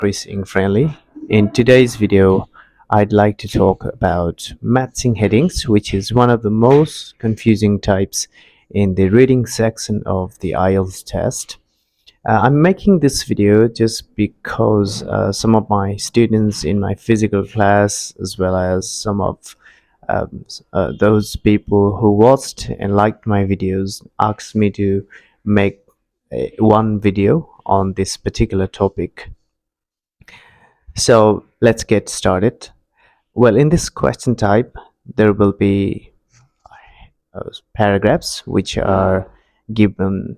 Pricing Friendly. In today's video, I'd like to talk about matching headings, which is one of the most confusing types in the reading section of the IELTS test. I'm making this video just because some of my students in my physical class, as well as some of those people who watched and liked my videos, asked me to make one video on this particular topic. So let's get started. Well, in this question type, there will be paragraphs which are given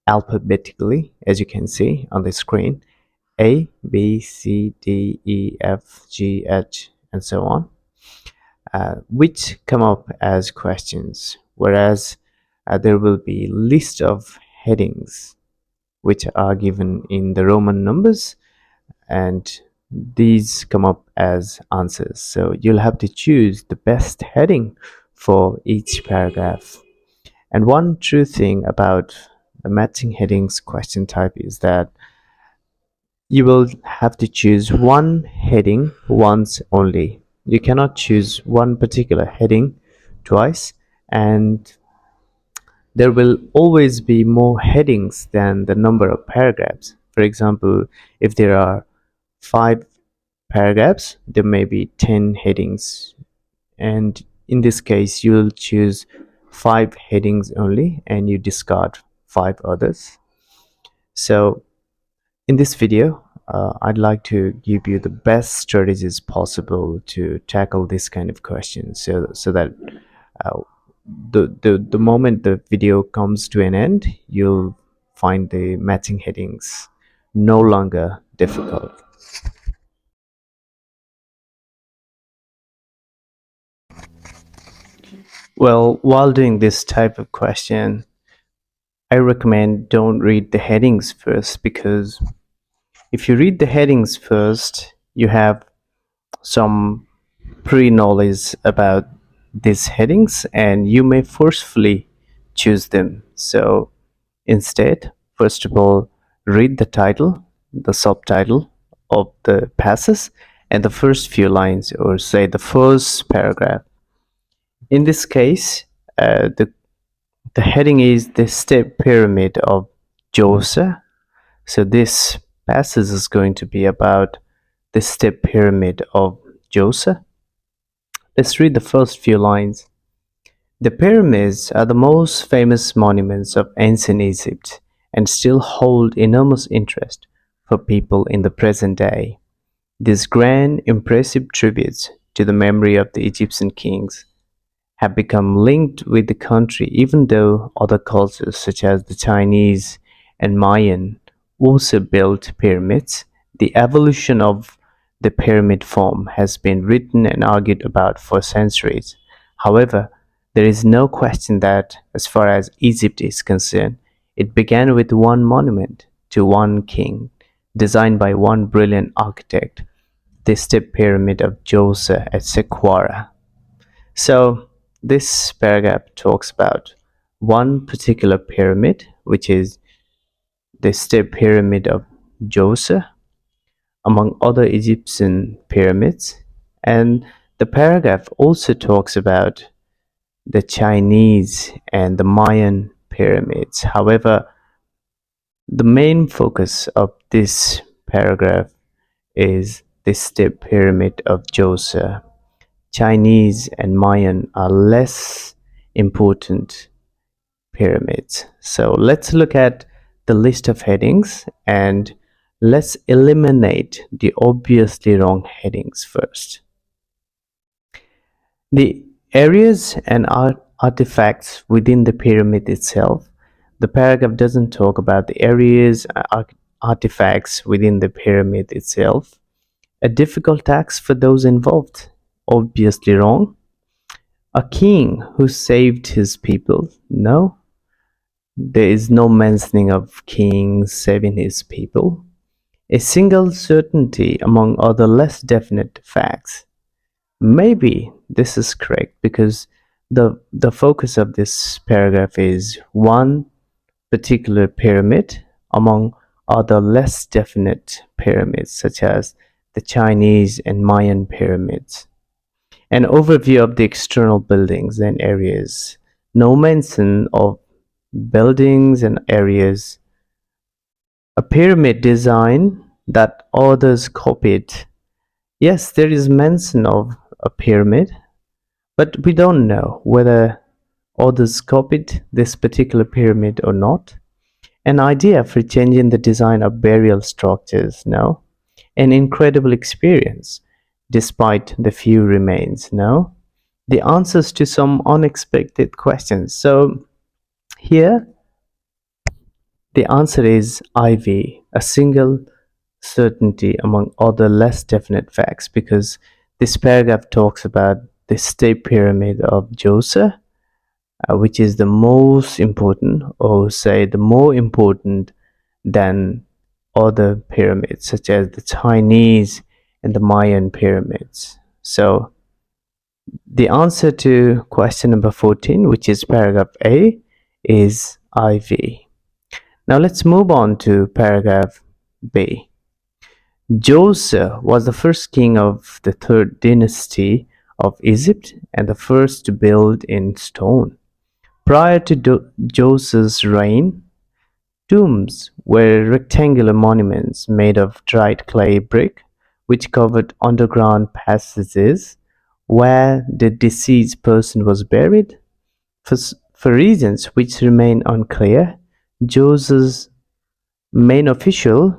alphabetically, as you can see on the screen: A, B, C, D, E, F, G, H, and so on, which come up as questions, whereas there will be list of headings which are given in the Roman numbers, and these come up as answers. So you'll have to choose the best heading for each paragraph. And one true thing about the matching headings question type is that you will have to choose one heading once only. You cannot choose one particular heading twice, and there will always be more headings than the number of paragraphs. For example, if there are 5 paragraphs, there may be 10 headings, and in this case you'll choose 5 headings only and you discard 5 others. So in this video, I'd like to give you the best strategies possible to tackle this kind of questions, so that the moment the video comes to an end, you'll find the matching headings no longer difficult. Well, while doing this type of question, I recommend don't read the headings first, because if you read the headings first, you have some pre-knowledge about these headings and you may forcefully choose them. So instead, first of all, read the title, the subtitle of the passage, and the first few lines, or say the first paragraph. In this case, the heading is the step pyramid of Joseph. So this passage is going to be about the step pyramid of Joseph. Let's read the first few lines. The pyramids are the most famous monuments of ancient Egypt and still hold enormous interest for people in the present day. These grand, impressive tributes to the memory of the Egyptian kings have become linked with the country, even though other cultures such as the Chinese and Mayan also built pyramids. The evolution of the pyramid form has been written and argued about for centuries. However, there is no question that, as far as Egypt is concerned, it began with one monument to one king, designed by one brilliant architect, the step pyramid of Djoser at Saqqara. So this paragraph talks about one particular pyramid, which is the step pyramid of Djoser, among other Egyptian pyramids. And the paragraph also talks about the Chinese and the Mayan pyramids. However, the main focus of this paragraph is the step pyramid of Djoser. Chinese and Mayan are less important pyramids. So let's look at the list of headings and let's eliminate the obviously wrong headings first. The areas and artifacts within the pyramid itself. The paragraph doesn't talk about the areas and artifacts within the pyramid itself. A difficult task for those involved. Obviously wrong. A king who saved his people. No, there is no mentioning of king saving his people. A single certainty among other less definite facts. Maybe this is correct because the focus of this paragraph is one particular pyramid among other less definite pyramids, such as the Chinese and Mayan pyramids. An overview of the external buildings and areas. No mention of buildings and areas. A pyramid design that others copied. Yes, there is mention of a pyramid, but we don't know whether others copied this particular pyramid or not. An idea for changing the design of burial structures, no. An incredible experience, despite the few remains, no. The answers to some unexpected questions. So here the answer is IV, a single certainty among other less definite facts, because this paragraph talks about the state pyramid of Djoser, which is the most important, or say the more important than other pyramids, such as the Chinese and the Mayan pyramids. So the answer to question number 14, which is paragraph A, is IV. Now let's move on to paragraph B. Djoser was the first king of the third dynasty of Egypt and the first to build in stone. Prior to Djoser's reign, tombs were rectangular monuments made of dried clay brick, which covered underground passages where the deceased person was buried. For reasons which remain unclear, Djoser's main official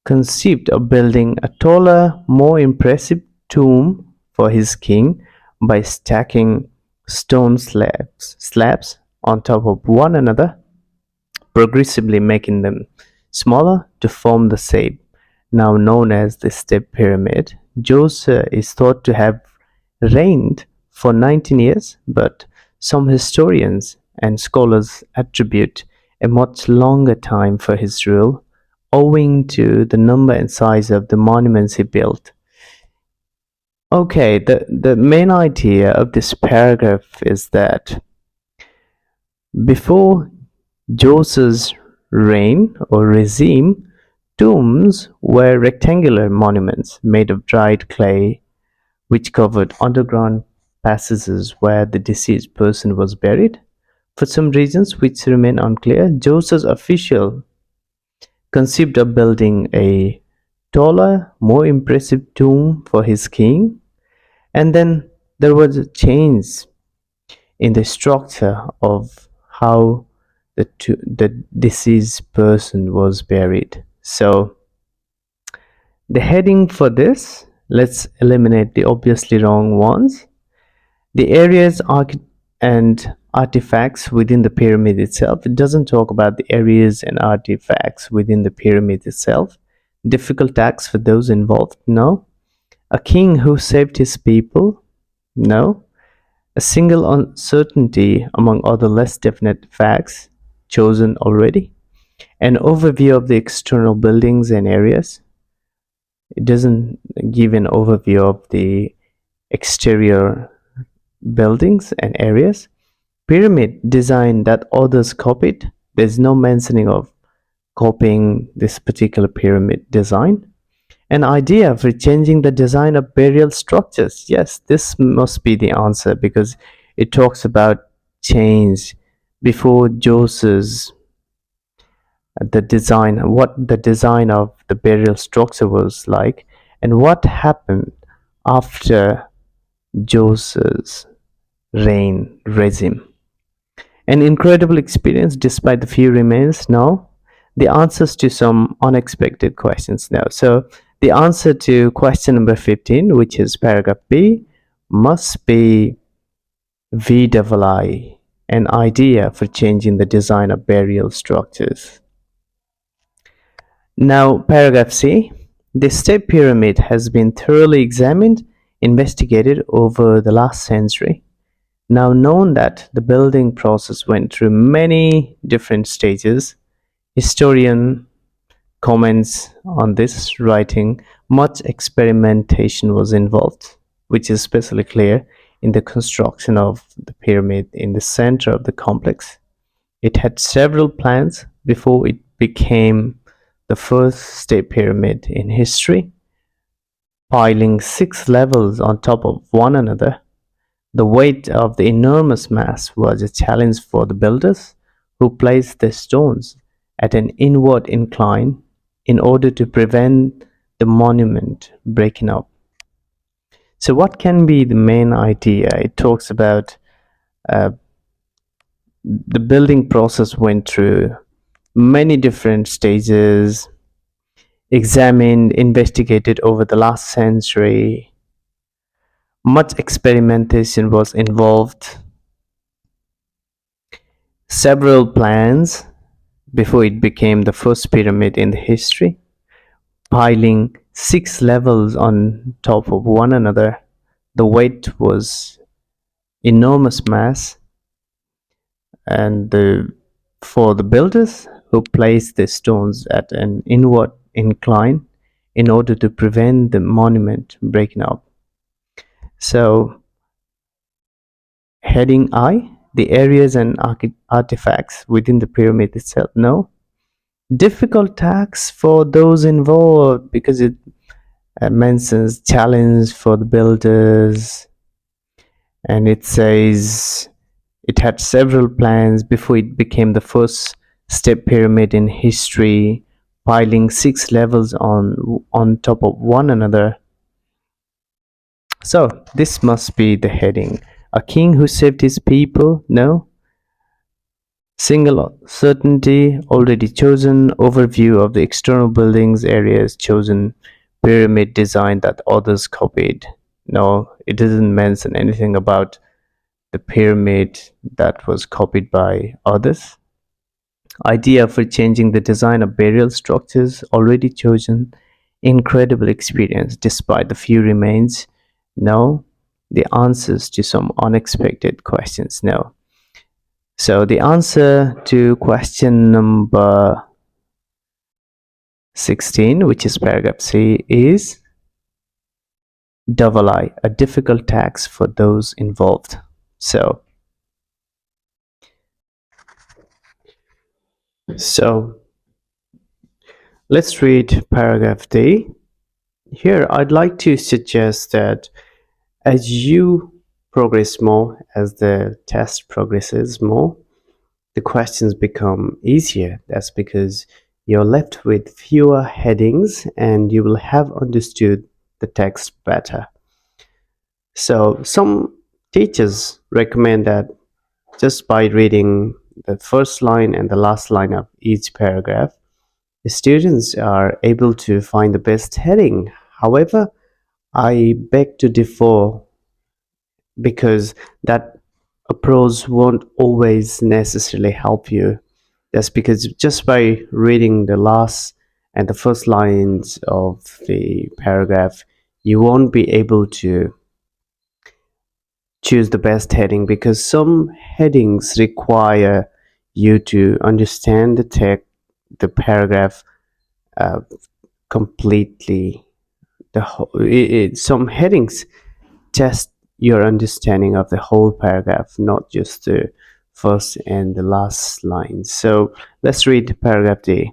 conceived of building a taller, more impressive tomb for his king by stacking stone slabs on top of one another, progressively making them smaller to form the shape now known as the step pyramid. Djoser is thought to have reigned for 19 years, but some historians and scholars attribute a much longer time for his rule, owing to the number and size of the monuments he built. Okay, the main idea of this paragraph is that before Djoser's reign or regime, tombs were rectangular monuments made of dried clay which covered underground passages where the deceased person was buried. For some reasons which remain unclear, Djoser's official conceived of building a taller, more impressive tomb for his king, and then there was a change in the structure of how the deceased person was buried. So the heading for this, let's eliminate the obviously wrong ones. The areas and artifacts within the pyramid itself. It doesn't talk about the areas and artifacts within the pyramid itself. Difficult tasks for those involved? No. A king who saved his people? No. A single uncertainty among other less definite facts chosen already. An overview of the external buildings and areas. It doesn't give an overview of the exterior buildings and areas. Pyramid design that others copied. There's no mentioning of copying this particular pyramid design. An idea for changing the design of burial structures. Yes, this must be the answer because it talks about change before Joseph's the design, what the design of the burial structure was like, and what happened after Joseph's reign regime. An incredible experience despite the few remains now. The answers to some unexpected questions now. So the answer to question number 15, which is paragraph B, must be VII, an idea for changing the design of burial structures. Now, paragraph C, the step pyramid has been thoroughly examined, investigated over the last century. Now known that the building process went through many different stages, historian comments on this writing, much experimentation was involved, which is especially clear in the construction of the pyramid in the center of the complex. It had several plans before it became the first state pyramid in history, piling 6 levels on top of one another. The weight of the enormous mass was a challenge for the builders, who placed the stones at an inward incline in order to prevent the monument breaking up. So, what can be the main idea? It talks about uh, the building process went through many different stages, examined, investigated over the last century. Much experimentation was involved, several plans before it became the first pyramid in the history, piling 6 levels on top of one another. The weight was enormous mass, and for the builders who placed the stones at an inward incline in order to prevent the monument breaking up. So, heading I, the areas and artifacts within the pyramid itself. No, difficult task for those involved because it mentions challenge for the builders, and it says it had several plans before it became the first step pyramid in history, piling 6 levels on top of one another. So this must be the heading. A king who saved his people? No. Single certainty already chosen. Overview of the external buildings areas chosen. Pyramid design that others copied. No, it doesn't mention anything about the pyramid that was copied by others. Idea for changing the design of burial structures already chosen. Incredible experience despite the few remains. No. The answers to some unexpected questions. No. So the answer to question number 16, which is paragraph C, is double I, a difficult task for those involved. So let's read paragraph D. Here, I'd like to suggest that as you progress more, as the test progresses more, the questions become easier. That's because you're left with fewer headings and you will have understood the text better. So, some teachers recommend that just by reading the first line and the last line of each paragraph, the students are able to find the best heading. However, I beg to differ because that approach won't always necessarily help you. That's because just by reading the last and the first lines of the paragraph, you won't be able to choose the best heading because some headings require you to understand the paragraph uh, completely. Some headings test your understanding of the whole paragraph, not just the first and the last lines. So let's read paragraph D.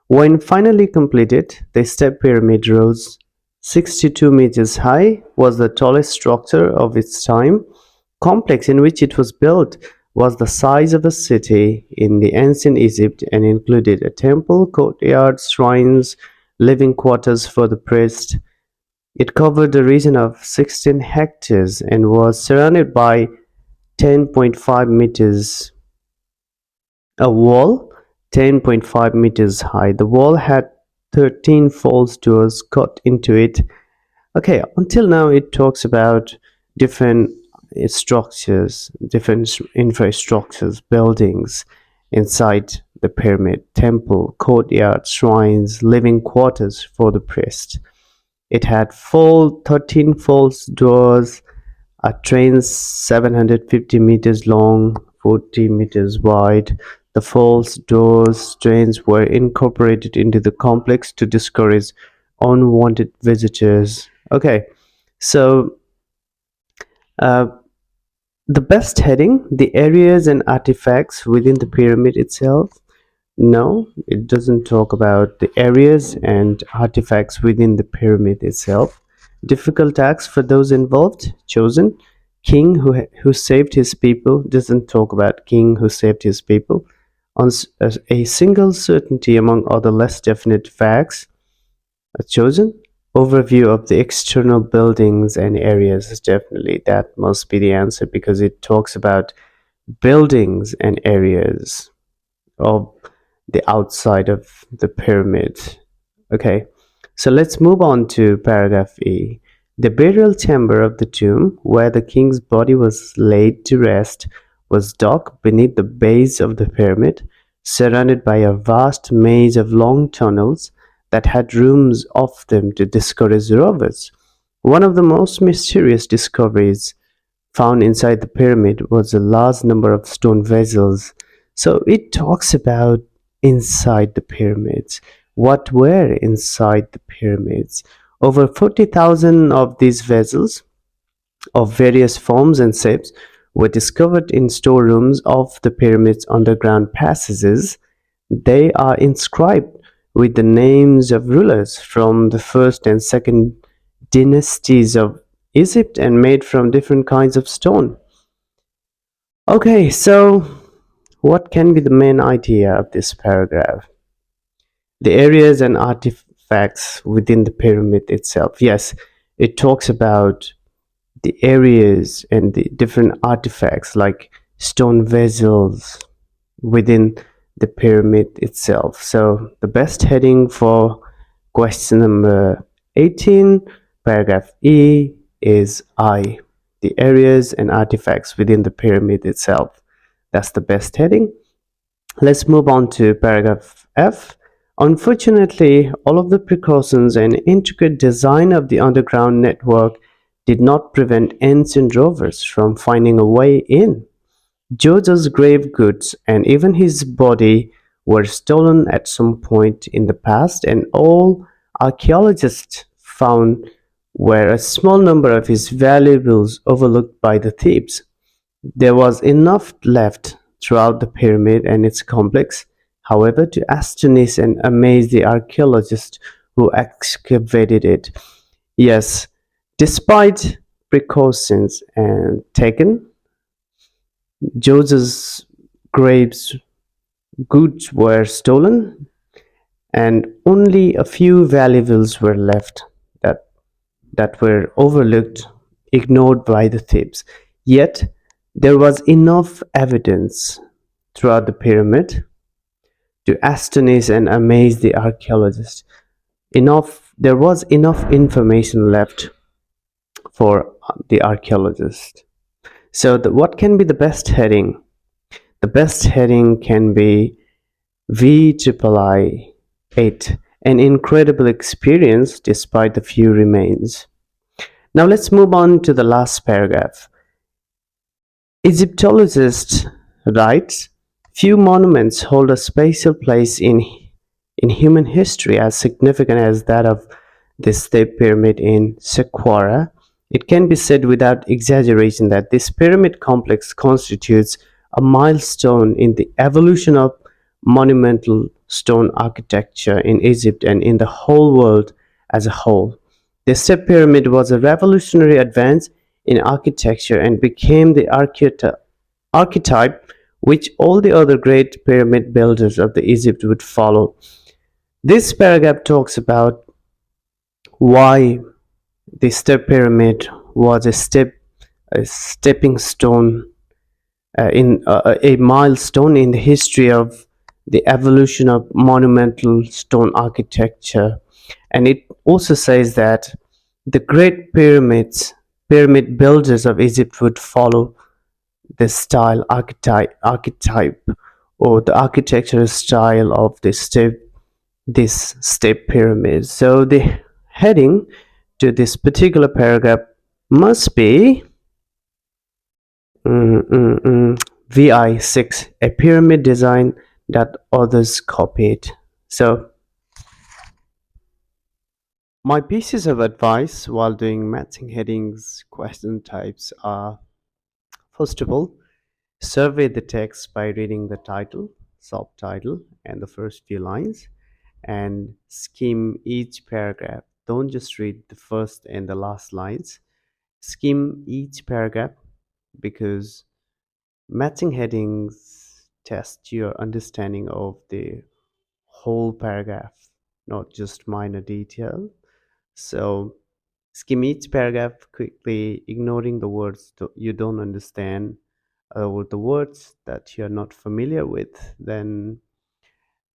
When finally completed, the step pyramid rose 62 meters high, was the tallest structure of its time. Complex in which it was built was the size of a city in the ancient Egypt and included a temple, courtyard, shrines, living quarters for the priest. It covered a region of 16 hectares and was surrounded by 10.5 meters a wall 10.5 meters high. The wall had 13 false doors cut into it. Okay, until now it talks about different structures, different infrastructures, buildings inside the pyramid, temple, courtyard, shrines, living quarters for the priest. It had 13 false doors, a train 750 meters long, 40 meters wide. The false doors trains were incorporated into the complex to discourage unwanted visitors. Okay, so uh, the best heading, the areas and artifacts within the pyramid itself. No, it doesn't talk about the areas and artifacts within the pyramid itself. Difficult task for those involved. Chosen. King who saved his people doesn't talk about king who saved his people. As a single certainty among other less definite facts. Chosen. Overview of the external buildings and areas is definitely that must be the answer because it talks about buildings and areas of the outside of the pyramid. Okay, so let's move on to paragraph E. The burial chamber of the tomb where the king's body was laid to rest was dug beneath the base of the pyramid, surrounded by a vast maze of long tunnels that had rooms off them to discourage rovers. One of the most mysterious discoveries found inside the pyramid was a large number of stone vessels. So it talks about inside the pyramids. What were inside the pyramids? Over 40,000 of these vessels of various forms and shapes were discovered in storerooms of the pyramid's underground passages. They are inscribed with the names of rulers from the first and second dynasties of Egypt and made from different kinds of stone. Okay, so what can be the main idea of this paragraph? The areas and artifacts within the pyramid itself. Yes, it talks about the areas and the different artifacts like stone vessels within the pyramid itself. So the best heading for question number 18, paragraph E, is I, the areas and artifacts within the pyramid itself. That's the best heading. Let's move on to paragraph F. Unfortunately, all of the precautions and intricate design of the underground network did not prevent ancient rovers from finding a way in. George's grave goods and even his body were stolen at some point in the past, and all archaeologists found were a small number of his valuables overlooked by the thieves. There was enough left throughout the pyramid and its complex, however, to astonish and amaze the archaeologists who excavated it. Yes, despite precautions and taken, Joseph's graves goods were stolen and only a few valuables were left that that were overlooked, ignored by the thieves. Yet there was enough evidence throughout the pyramid to astonish and amaze the archaeologists. There was enough information left for the archaeologist. So, what can be the best heading? The best heading can be VIII 8, an incredible experience despite the few remains. Now let's move on to the last paragraph. Egyptologists write, few monuments hold a special place in human history as significant as that of the State Pyramid in Saqqara. It can be said without exaggeration that this pyramid complex constitutes a milestone in the evolution of monumental stone architecture in Egypt and in the whole world as a whole. The Step Pyramid was a revolutionary advance in architecture and became the archetype which all the other great pyramid builders of the Egypt would follow. This paragraph talks about why the Step Pyramid was a stepping stone in a milestone in the history of the evolution of monumental stone architecture. And it also says that the great pyramid builders of Egypt would follow the style archetype or the architectural style of this step pyramid. So the heading to this particular paragraph must be VI6, a pyramid design that others copied. So my pieces of advice while doing matching headings question types are: first of all, survey the text by reading the title. subtitle and the first few lines and skim each paragraph. Don't just read the first and the last lines. Skim each paragraph because matching headings test your understanding of the whole paragraph, not just minor detail. So skim each paragraph quickly, ignoring the words you don't understand or the words that you're not familiar with. Then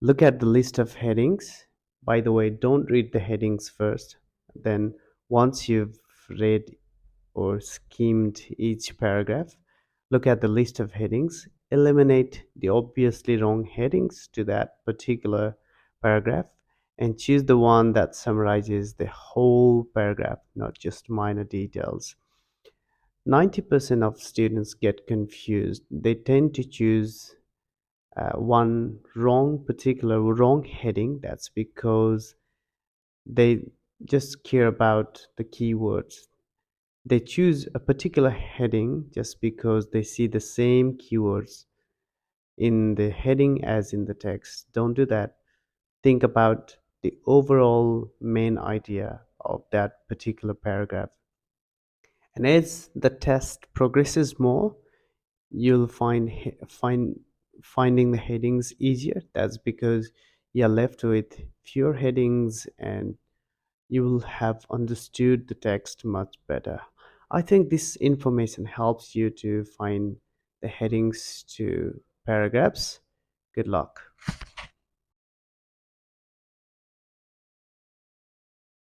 look at the list of headings. By the way, don't read the headings first. Then, once you've read or skimmed each paragraph, look at the list of headings, eliminate the obviously wrong headings to that particular paragraph, and choose the one that summarizes the whole paragraph, not just minor details. 90% of students get confused. They tend to choose one wrong heading. That's because they just care about the keywords. They choose a particular heading just because they see the same keywords in the heading as in the text. Don't do that. Think about the overall main idea of that particular paragraph. And as the test progresses more, you'll finding the headings easier. That's because you're left with fewer headings and you will have understood the text much better. I think this information helps you to find the headings to paragraphs. Good luck.